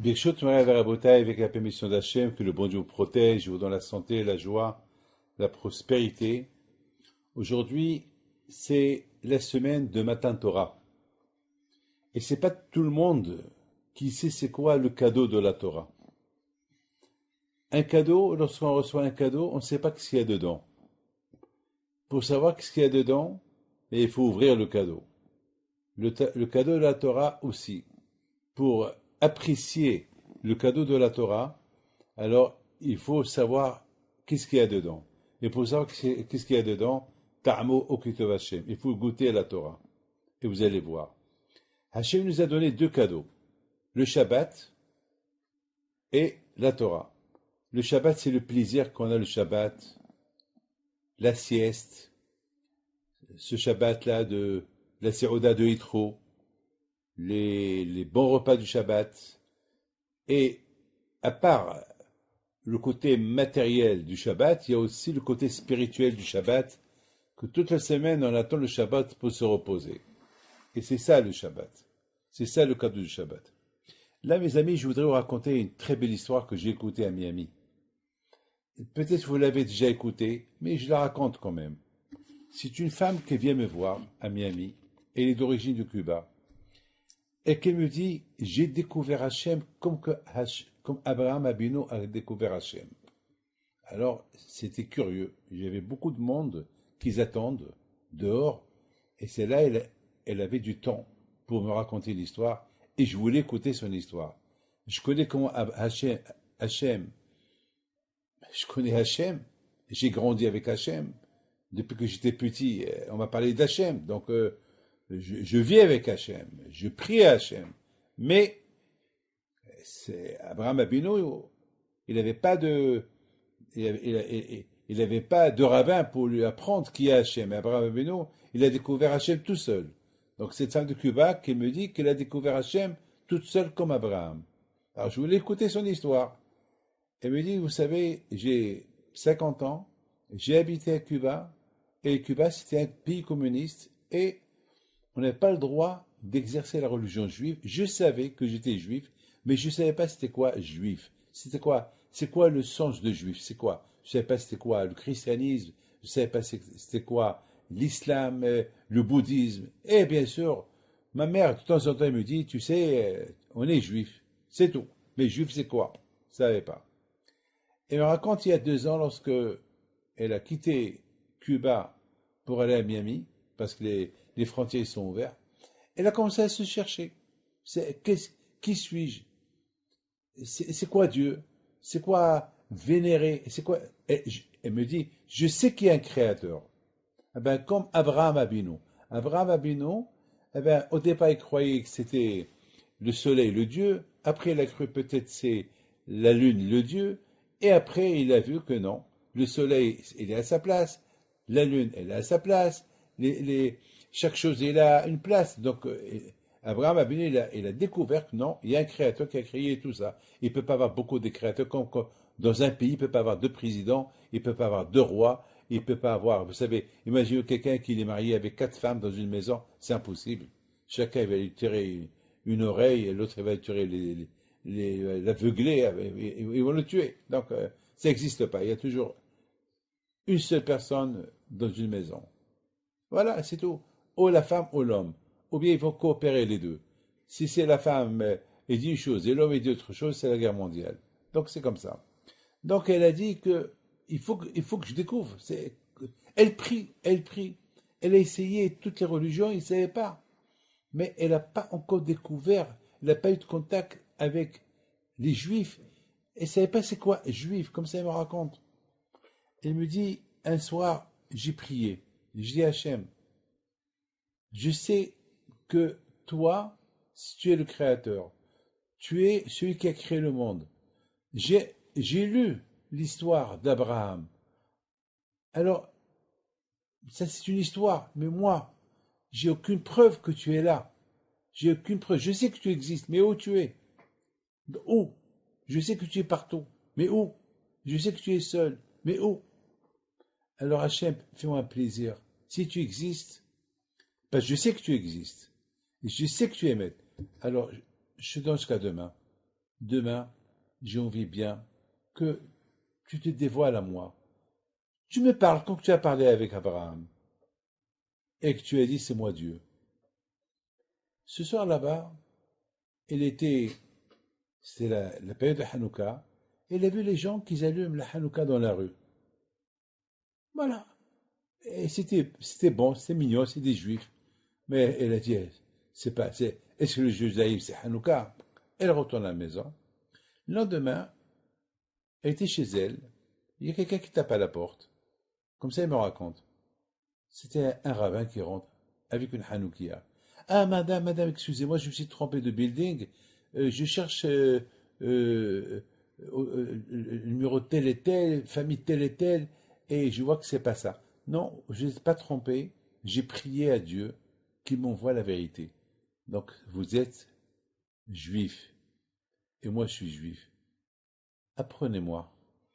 Birshot Morav Rabotai, avec la permission d'Hachem, que le bon Dieu vous protège, vous donne la santé, la joie, la prospérité. Aujourd'hui, c'est la semaine de Matan Torah. Et c'est pas tout le monde qui sait c'est quoi le cadeau de la Torah. Un cadeau, lorsqu'on reçoit un cadeau, on ne sait pas ce qu'il y a dedans. Pour savoir ce qu'il y a dedans, il faut ouvrir le cadeau. Le cadeau de la Torah aussi. Pour apprécier le cadeau de la Torah, alors il faut savoir qu'est-ce qu'il y a dedans. Et pour savoir qu'est-ce qu'il y a dedans, Ta'amo Okitov Hashem. Il faut goûter à la Torah. Et vous allez voir. Hashem nous a donné deux cadeaux. Le Shabbat et la Torah. Le Shabbat, c'est le plaisir qu'on a le Shabbat, la sieste, ce Shabbat-là de la Séroda de Yitro, les bons repas du Shabbat. Et à part le côté matériel du Shabbat, il y a aussi le côté spirituel du Shabbat, que toute la semaine on attend le Shabbat pour se reposer. Et c'est ça le Shabbat. C'est ça le cadeau du Shabbat. Là, mes amis, je voudrais vous raconter une très belle histoire que j'ai écoutée à Miami. Peut-être que vous l'avez déjà écoutée, mais je la raconte quand même. C'est une femme qui vient me voir à Miami, elle est d'origine de Cuba, et qui me dit, j'ai découvert Hachem comme Abraham Abinu a découvert Hachem. Alors, c'était curieux. Il y avait beaucoup de monde qui attendent dehors, et c'est là elle avait du temps pour me raconter l'histoire, et je voulais écouter son histoire. Je connais comment Hachem, je connais Hachem, j'ai grandi avec Hachem. Depuis que j'étais petit, on m'a parlé d'Hachem, donc je vis avec Hachem, je prie à Hachem. Mais Abraham Abinu, il n'avait pas de, il avait pas de rabbin pour lui apprendre qui est Hachem. Abraham Abinu, il a découvert Hachem tout seul. Donc cette femme de Cuba qui me dit qu'elle a découvert Hachem toute seule comme Abraham. Alors je voulais écouter son histoire. Elle me dit, vous savez, j'ai 50 ans, j'ai habité à Cuba, et Cuba c'était un pays communiste, et on n'avait pas le droit d'exercer la religion juive. Je savais que j'étais juif, mais je ne savais pas c'était quoi juif. C'était quoi? C'est quoi le sens de juif? C'est quoi? Je ne savais pas c'était quoi le christianisme, je ne savais pas c'était quoi l'islam, le bouddhisme. Et bien sûr, ma mère, de temps en temps, elle me dit, tu sais, on est juif, c'est tout. Mais juif, c'est quoi? Je ne savais pas. Elle me raconte il y a 2 ans, lorsque elle a quitté Cuba pour aller à Miami, parce que les frontières sont ouvertes, elle a commencé à se chercher. Qui suis-je? C'est quoi Dieu? C'est quoi vénérer? C'est quoi? Elle me dit, je sais qu'il y a un créateur. Eh ben, comme Abraham Abinu. Abraham Abinu, eh ben, au départ, il croyait que c'était le soleil, le Dieu. Après, il a cru peut-être c'est la lune, le Dieu. Et après, il a vu que non. Le soleil, il est à sa place. La lune, elle est à sa place. Chaque chose, il a une place. Donc, Abraham Abinu, il a découvert que non, il y a un créateur qui a créé tout ça. Il ne peut pas avoir beaucoup de créateurs. Comme dans un pays, il ne peut pas avoir 2 présidents, il ne peut pas avoir 2 rois, il ne peut pas avoir, vous savez, imaginez quelqu'un qui est marié avec 4 femmes dans une maison, c'est impossible. Chacun va lui tirer une oreille, et l'autre va lui tirer l'aveugler, ils vont le tuer. Donc, ça n'existe pas. Il y a toujours une seule personne dans une maison. Voilà, c'est tout. Ou la femme ou l'homme. Ou bien ils vont coopérer les deux. Si c'est la femme et dit une chose et l'homme dit autre chose, c'est la guerre mondiale. Donc c'est comme ça. Donc elle a dit que il faut que je découvre. Elle prie. Elle a essayé toutes les religions, il ne savait pas. Mais elle n'a pas encore découvert, elle n'a pas eu de contact avec les juifs. Elle ne savait pas c'est quoi juif, comme ça elle me raconte. Elle me dit, un soir, j'ai prié. Je dis à Hachem, je sais que toi, tu es le créateur. Tu es celui qui a créé le monde. J'ai lu l'histoire d'Abraham. Alors, ça c'est une histoire, mais moi, j'ai aucune preuve que tu es là. J'ai aucune preuve. Je sais que tu existes, mais où tu es? Où? Je sais que tu es partout, mais où? Je sais que tu es seul, mais où? Alors Hachem, fais-moi un plaisir. Si tu existes, parce que je sais que tu existes, et je sais que tu es maître, alors je te donne jusqu'à demain. demain, j'ai envie bien que tu te dévoiles à moi. Tu me parles comme tu as parlé avec Abraham et que tu as dit c'est moi Dieu. Ce soir là-bas, c'était la période de Hanouka, et il a vu les gens qui allument la Hanouka dans la rue. Voilà. Et c'était bon, c'était mignon, c'est des juifs. Mais elle a dit, est-ce que le judaïsme c'est Hanouka? Elle retourne à la maison. Le lendemain, elle était chez elle. Il y a quelqu'un qui tape à la porte. Comme ça, il me raconte. C'était un rabbin qui rentre avec une Hanoukia. Ah, madame, excusez-moi, je me suis trompé de building. Je cherche le numéro tel et tel, famille telle et telle, et je vois que c'est pas ça. Non, je ne suis pas trompé. J'ai prié à Dieu qu'il m'envoie la vérité. Donc, vous êtes juif, et moi je suis juif. Apprenez-moi.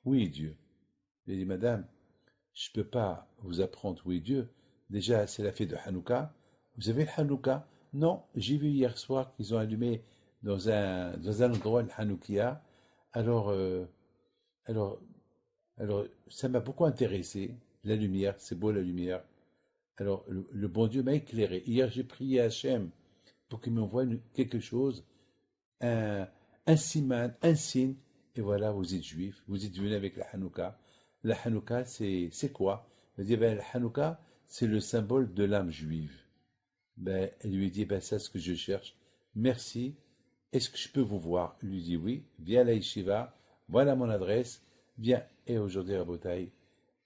Oui, Dieu. J'ai dit, madame, je ne peux pas vous apprendre oui, Dieu. Déjà, c'est la fête de Hanouka. Vous avez le Hanouka? Non, j'ai vu hier soir qu'ils ont allumé dans un endroit le Hanoukia. Alors, alors, alors, ça m'a beaucoup intéressé. La lumière, c'est beau la lumière. Alors, le bon Dieu m'a éclairé. Hier, j'ai prié à Hachem pour qu'il m'envoie quelque chose, un siman, un signe. Et voilà, vous êtes juif, vous êtes venu avec la Hanouka. La Hanouka, c'est quoi? Elle dit, ben, la Hanouka, c'est le symbole de l'âme juive. Ben, elle lui dit, ben, c'est ce que je cherche. Merci. Est-ce que je peux vous voir? Il lui dit, oui. Viens à la yeshiva. Voilà mon adresse. Viens. Et aujourd'hui, Rabotai,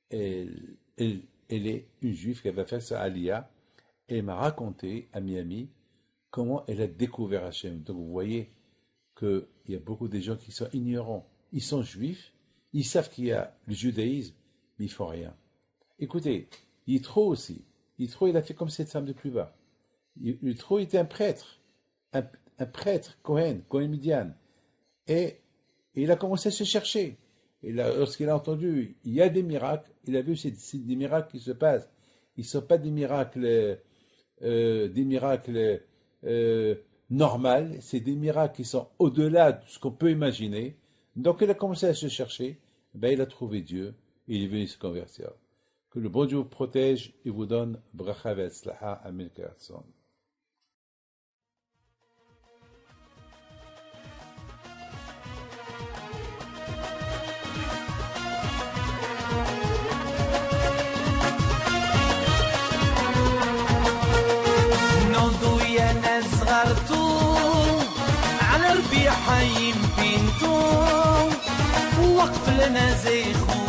elle est une juive qui va faire sa aliyah. Et elle m'a raconté à Miami comment elle a découvert Hachem. Donc vous voyez qu'il y a beaucoup de gens qui sont ignorants. Ils sont juifs, ils savent qu'il y a le judaïsme, mais ils ne font rien. Écoutez, Yitro aussi. Yitro, il a fait comme cette femme de plus bas. Yitro était un prêtre, un prêtre, Cohen Midian. Et il a commencé à se chercher. Et lorsqu'il a entendu, il y a des miracles, il a vu c'est des miracles qui se passent. Ils ne sont pas des miracles normaux, c'est des miracles qui sont au-delà de ce qu'on peut imaginer. Donc il a commencé à se chercher, ben, il a trouvé Dieu, et il est venu se convertir. Que le bon Dieu vous protège et vous donne bracha ve'atzlaha, amen karatzon. على ربيع حيم بنتو وقف لنا زي خو